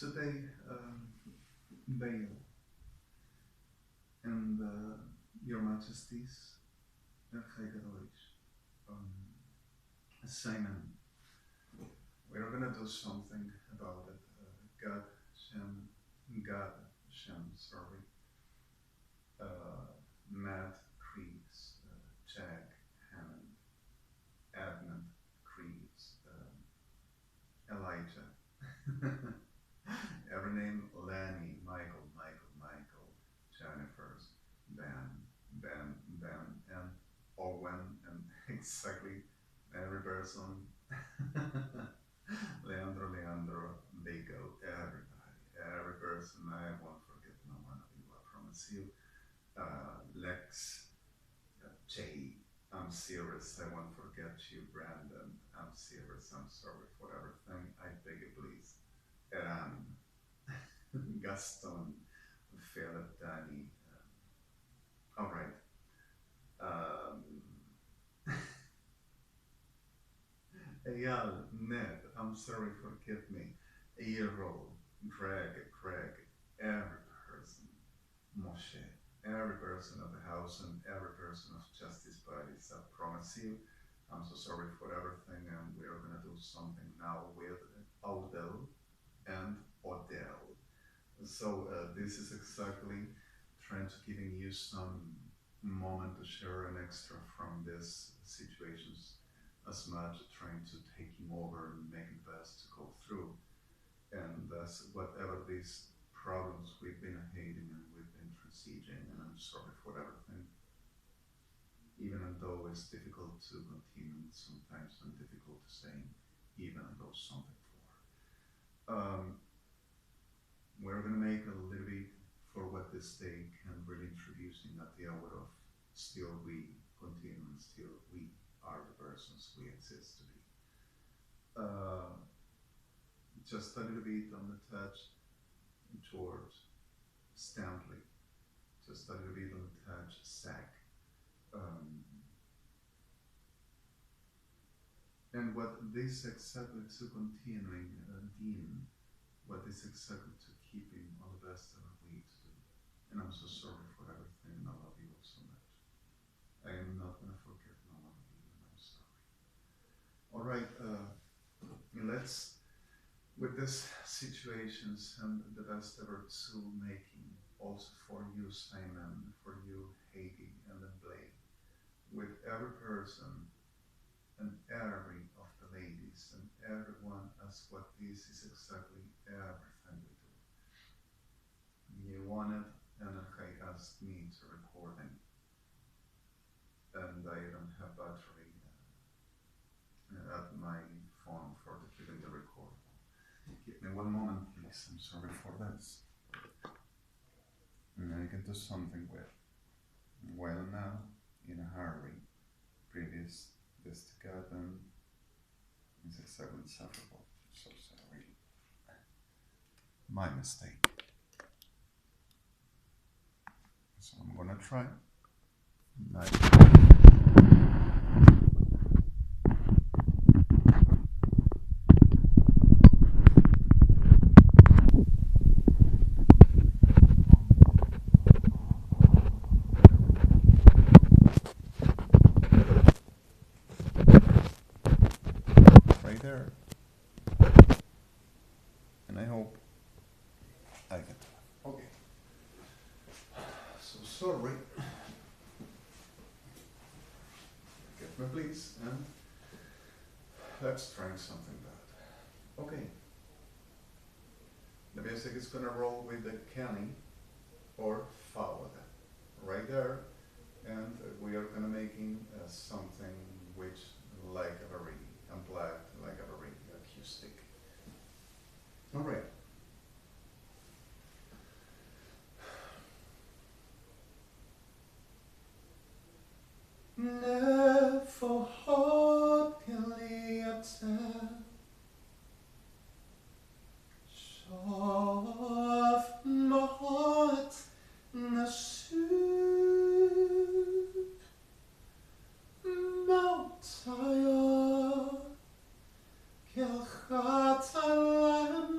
Today, bail and Your Majesties, JHA'I KADOISH, Simon, we're gonna do something about it. God Shem, sorry. Matt Creeds, Jack Hammond, Edmund Creeds, Elijah. Every name: Lenny, Michael, Jennifer's, Ben, and Owen, and exactly every person. Leandro, Bigo, every person. I won't forget no one of you, I promise you. Lex, Jay, I'm serious, I won't forget you. Brandon, I'm serious, I'm sorry for everything, I beg you please. Eran, Gaston, Philip, Danny. Alright. Eyal, Ned, I'm sorry, forgive me. Eero, Greg, every person. Moshe, every person of the house and every person of Justice Parties. I promise you, I'm so sorry for everything, and we are gonna do something now with Odell and Odell. So this is exactly trying to giving you some moment to share an extra from these situations, as much trying to take him over and make it best to go through. And that's whatever these problems we've been hating and we've been transiging, and I'm sorry for everything. Even though it's difficult to continue sometimes and difficult to say, even though something for. We're gonna make a little bit for what this day can really introduce in that the hour of still we continue and still we are the persons we exist to be. Just a little bit on the touch George Stanley, just a little bit on the touch Zach. And what this exactly to continuing Dean, what is exactly to keeping on the best of our way to do. And I'm so sorry for everything, and I love you all so much. I am not gonna forget no one of you, and I'm sorry. Alright, let's, with these situations and the best ever to making, also for you Simon, for you Haiti and then Blake, with every person and every of the ladies and everyone, as what this is exactly everything we do. You wanted, and he asked me to recording, and I don't have battery at my phone for keeping the record. Give me one moment, please. I'm sorry for this. And I can do something with. Well, now, in a hurry, previous this to happen is exactly insufferable. So sorry. My mistake. So I'm gonna try. Right there. And I hope I can. Okay. So sorry. Forgive me, please, and let's try something bad. Okay. The music is gonna roll with the Kenny or followed right there, and we are gonna making something which like a very unplugged, like a very acoustic. All right. Nefahot Keliata Shaf Mahot Nasu Mautaya Kelchat Alam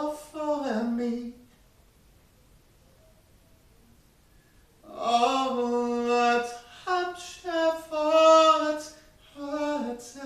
for me. Att hamsche fort heute.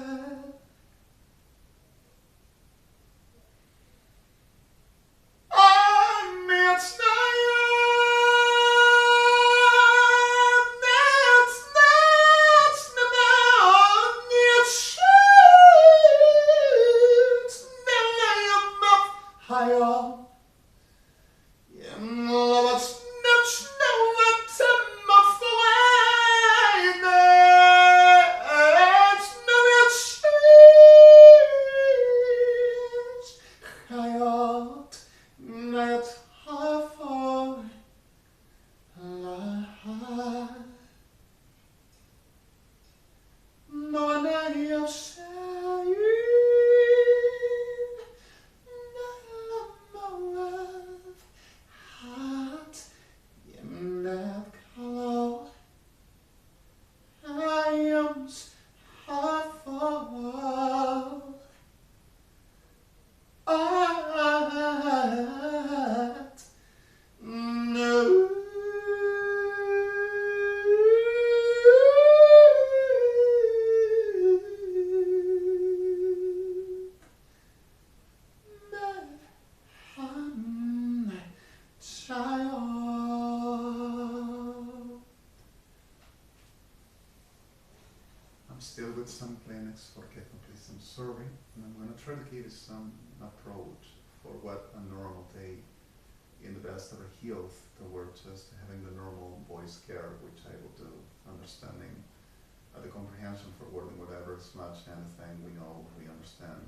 Still with some clinics for getting please, I'm sorry, and I'm going to try to give you some approach for what a normal day in the best of our health towards just having the normal voice care, which I will do, understanding the comprehension for wording whatever, as much anything we know, we understand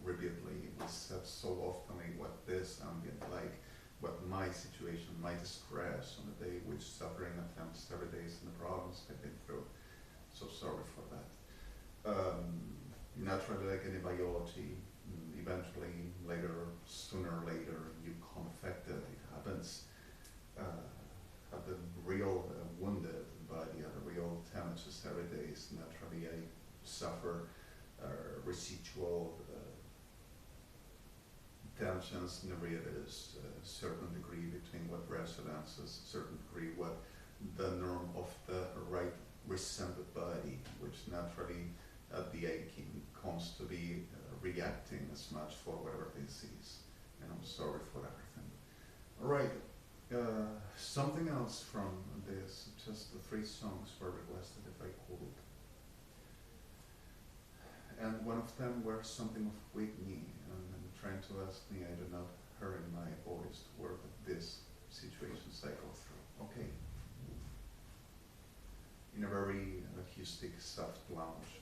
repeatedly, we said so often what this ambient like, what my situation, my distress on the day, which suffering attempts every day in the problems I've been through. So sorry for that. Naturally, like any biology, eventually, later, sooner or later, you become affected. It happens at the real wounded body, at the real damages every day. Naturally, I suffer residual tensions, nervous, a certain degree between what resonances, a certain degree what the norm of the right resented body, which naturally at the aching comes to be reacting as much for whatever disease, and I'm sorry for everything. All right, something else from this, just the 3 songs were requested if I could. And one of them were something of Whitney, and trying to ask me, I do not hear in my voice to work with this situations I go through. Okay. In a very acoustic, soft lounge.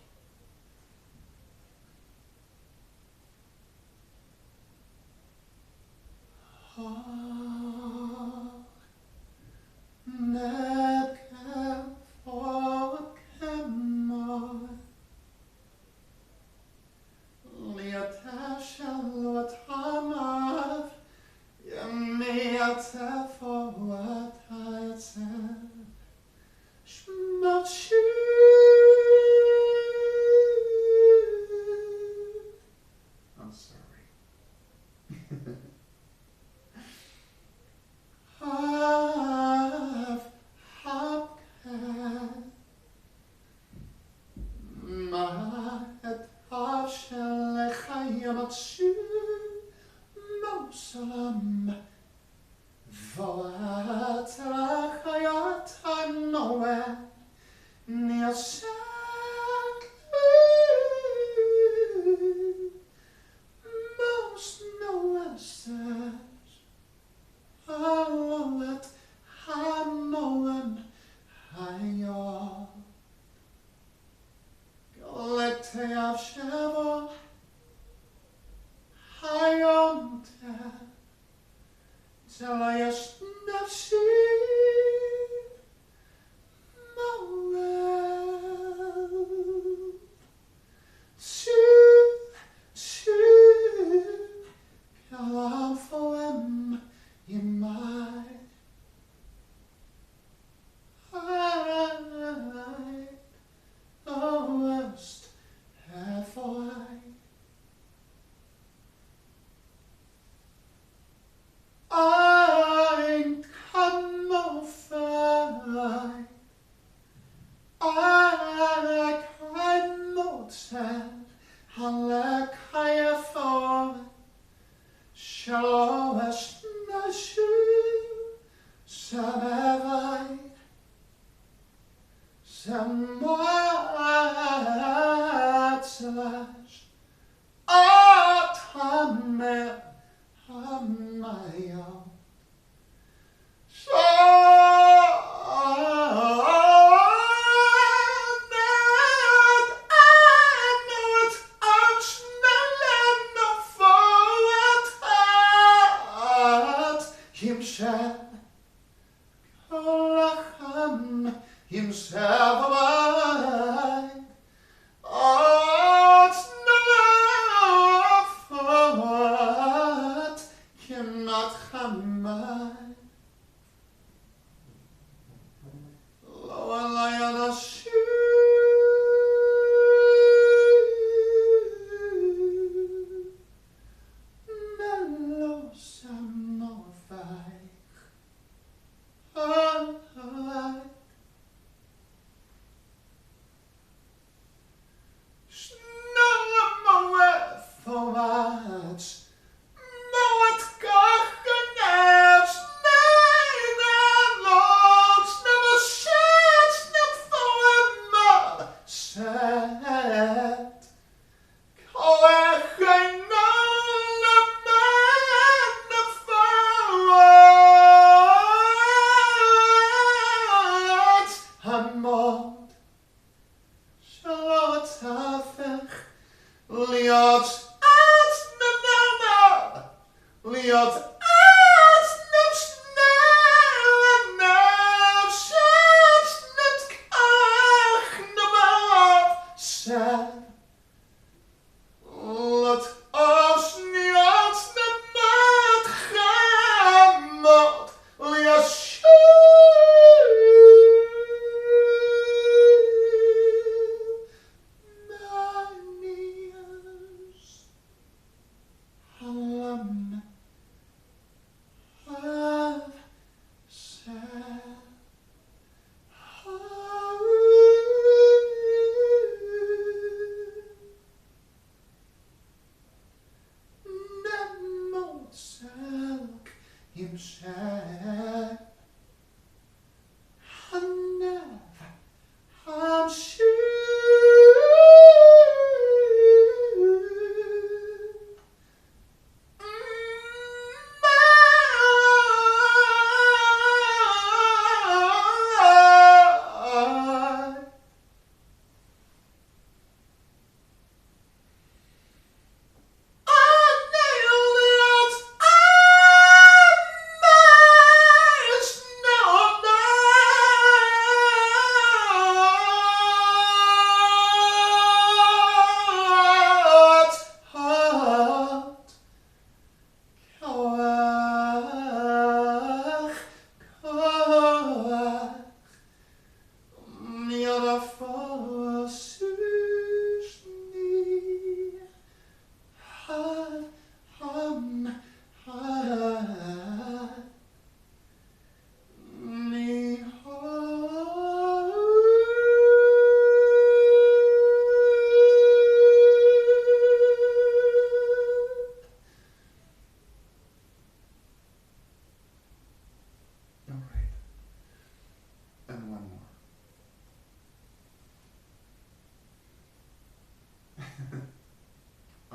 I'm sorry.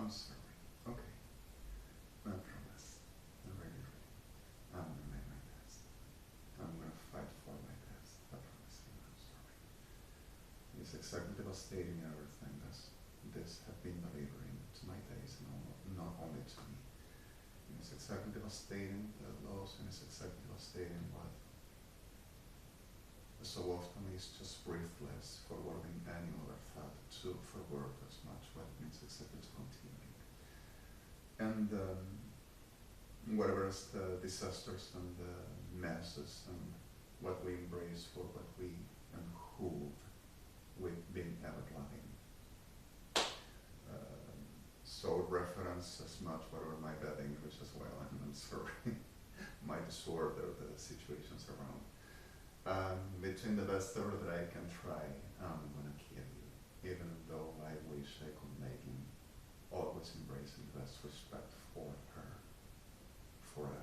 I'm sorry. Okay. I promise. I'm really ready. I'm gonna make my best. I'm gonna fight for my best. I promise you. I'm sorry. It's exactly devastating everything this have been delivering to my days, and not only to me. And it's exactly devastating the loss, and it's exactly devastating what so often is just breathless, forwarding any other thought to forward as much what it means exactly to continue. And whatever is the disasters and the messes and what we embrace for what we and who we've been ever loving. So reference as much whatever my bad English as well, and I'm sorry, my disorder, the situations around. Between the best ever that I can try, I'm gonna kill you, even though I wish I could make him always embracing the best respect for her, forever.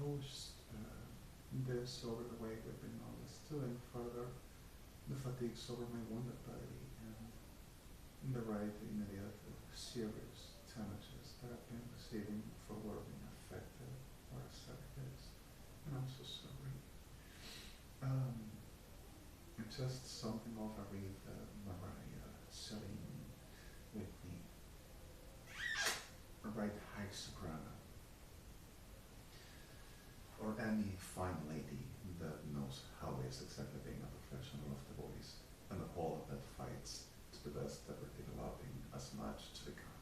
host this over the way we've been all distilling further the fatigues over my wounded body and the right immediate serious damages that I've been receiving for being affected or affected, and I'm so sorry. Just something of a read Mariah Sarim with me. Right high soprano, or any fine lady that knows how is exactly being a professional of the voice and the whole that fights to the best ever developing as much to become.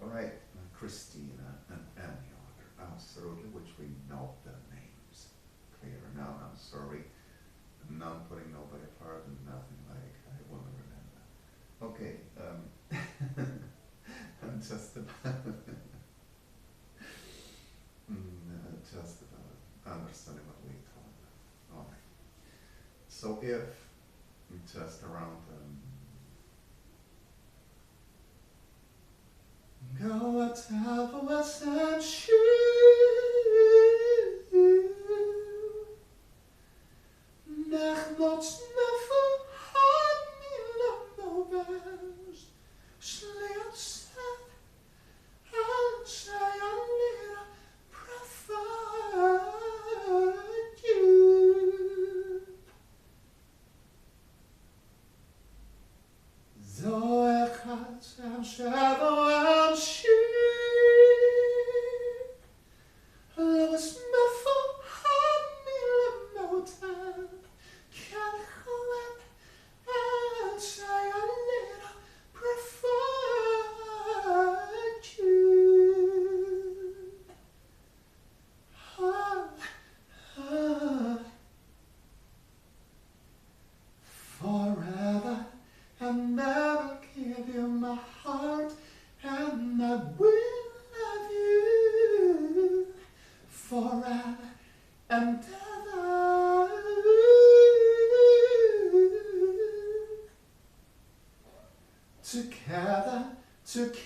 Alright, Christina and any other, absolutely, which we know the names clear now. I'm sorry, I'm not putting nobody apart and nothing like I want to remember. Okay, I'm just about just about understanding what we talk about. Alright. So if just around go a tell what's and shoot nach lots never had me love no best sleep sad I'll say a little prefer you though I can't am shadow and sheep Lois muffle had me no time can't hold and say a little prefer you forever and never give you my heart and I will love you forever and ever. Together, together,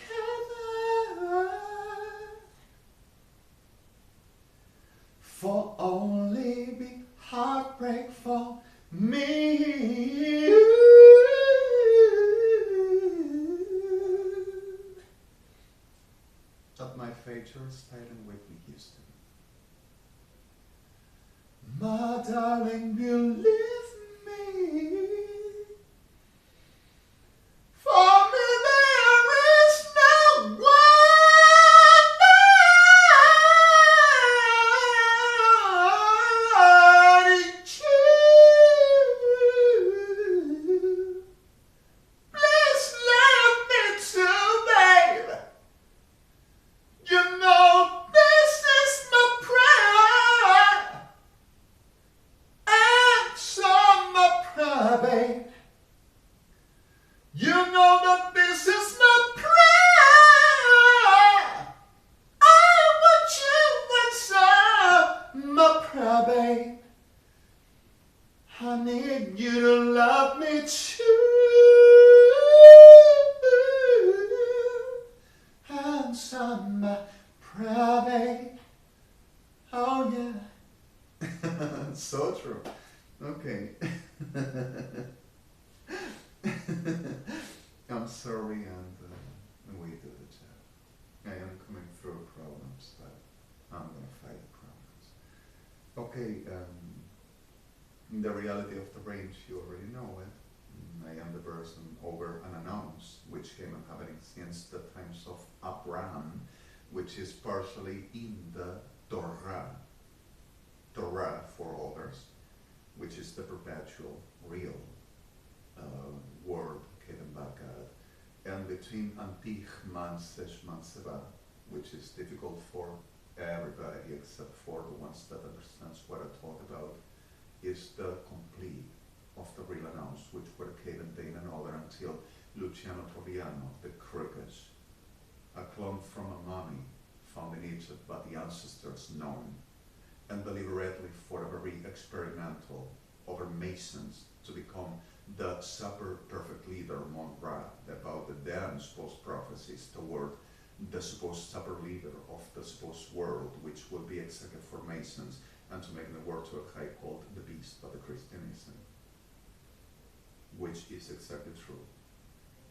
for only be heartbreak for me. At my feature styling Whitney Houston. My darling, believe me. For me there is no one you. Please let me to, babe. You know this is my prayer. Answer my prayer, babe. You know that this is my prayer. I want you to answer my prayer, babe. I need you to love me too. Answer my prayer, babe. Oh yeah. So true. Okay. I'm sorry, and we do the job. I am coming through problems, but I'm gonna fight the problems. Okay, the reality of the range, you already know it. I am the person over unannounced, which came and happening since the times of Abraham, which is partially in the Torah for others, which is the perpetual, real word given by God, and between Antich Mansesh Manseba, which is difficult for everybody except for the ones that understands what I talk about, is the complete of the real announce, which were given day and another until Luciano Torriano, the Crookes, a clone from a mummy found in Egypt by the ancestors known, and deliberately for a very experimental over Masons to become the super perfect leader Mon Ra about the then supposed prophecies toward the supposed upper leader of the supposed world, which will be exactly for Masons, and to make the word to a high called the beast by the Christianism, which is exactly true,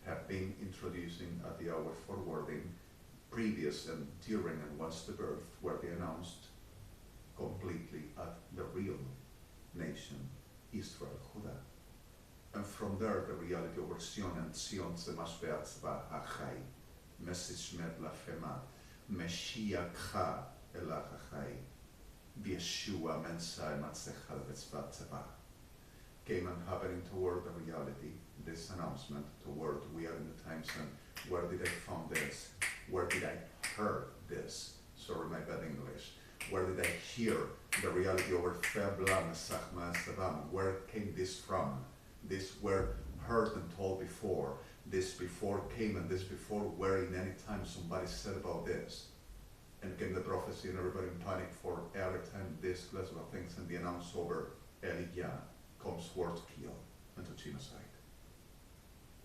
have been introducing at the hour forwarding, previous and during and once the birth, where they announced completely at the real nation, Israel, Judah. And from there, the reality over Sion and Sion se mashbeatzva HaJai, Mesishmet Lafema, Meshiach HaElach Yeshua Mensai Matzechal Vetzvatzeva, came and happening toward the reality, this announcement toward we are in the times and where did I find this? Where did I heard this? Sorry, my bad English. Where did I hear the reality over Febla Mesachma Savam? Where came this from? This were heard and told before. This before came and this before where in any time somebody said about this. And came the prophecy and everybody in panic for every time this class of things and the announce over Elijah comes forth to kill and to genocide.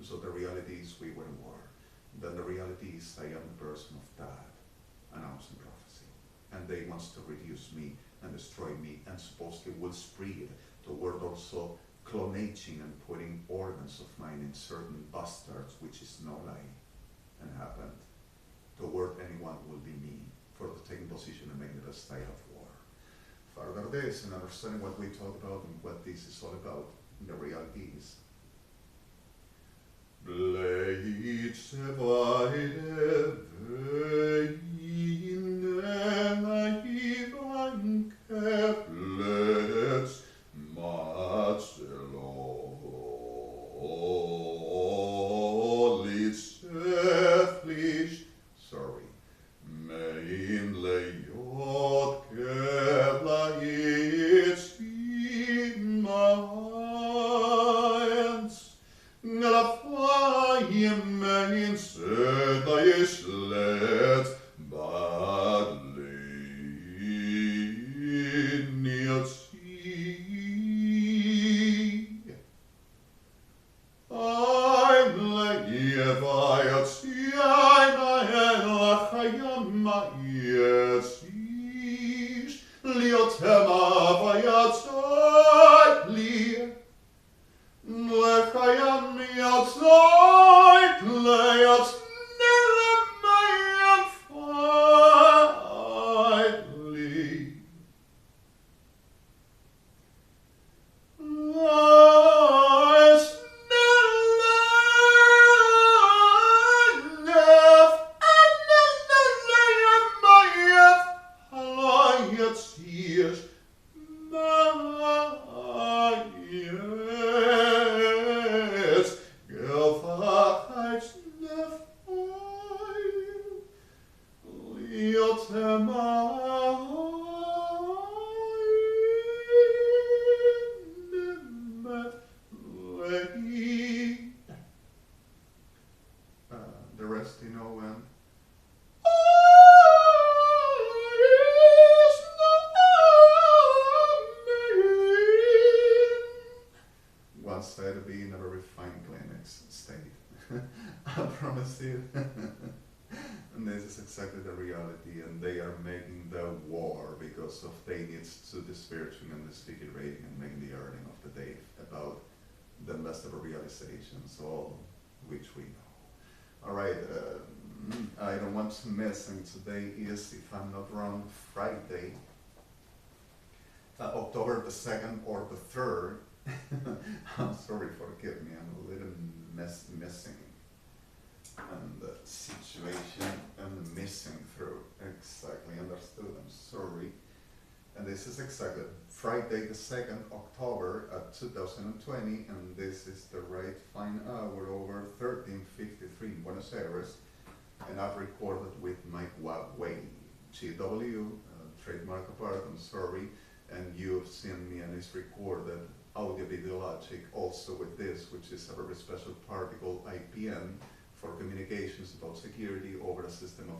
So the reality is we were in war. Then the reality is I am the person of that announcing prophecy. And they wants to reduce me and destroy me and supposedly will spread toward also clonating and putting organs of mine in certain bastards, which is no lie and happened. Toward anyone will be me for the taking position and making the best side of war. Further this and understanding what we talk about and what this is all about, the reality is the rest you know and one side to be in a very fine clinics state. I promise you. And this is exactly the reality, and they are making the war because of they need to dispiriting and disfigurating and making the earning of the day about the best of realizations, all which we know. All right, I don't want to miss, and today is, if I'm not wrong, Friday, October the 2nd or the 3rd. I'm sorry, forgive me, I'm a little missing and the situation and missing through. Exactly, understood, I'm sorry. And this is exactly Friday the 2nd October at 2020, and this is the right fine hour over 13:53 in Buenos Aires, and I've recorded with my Huawei GW, trademark apart, I'm sorry, and you've seen me and it's recorded audio video logic also with this, which is a very special particle IPN for communications about security over a system of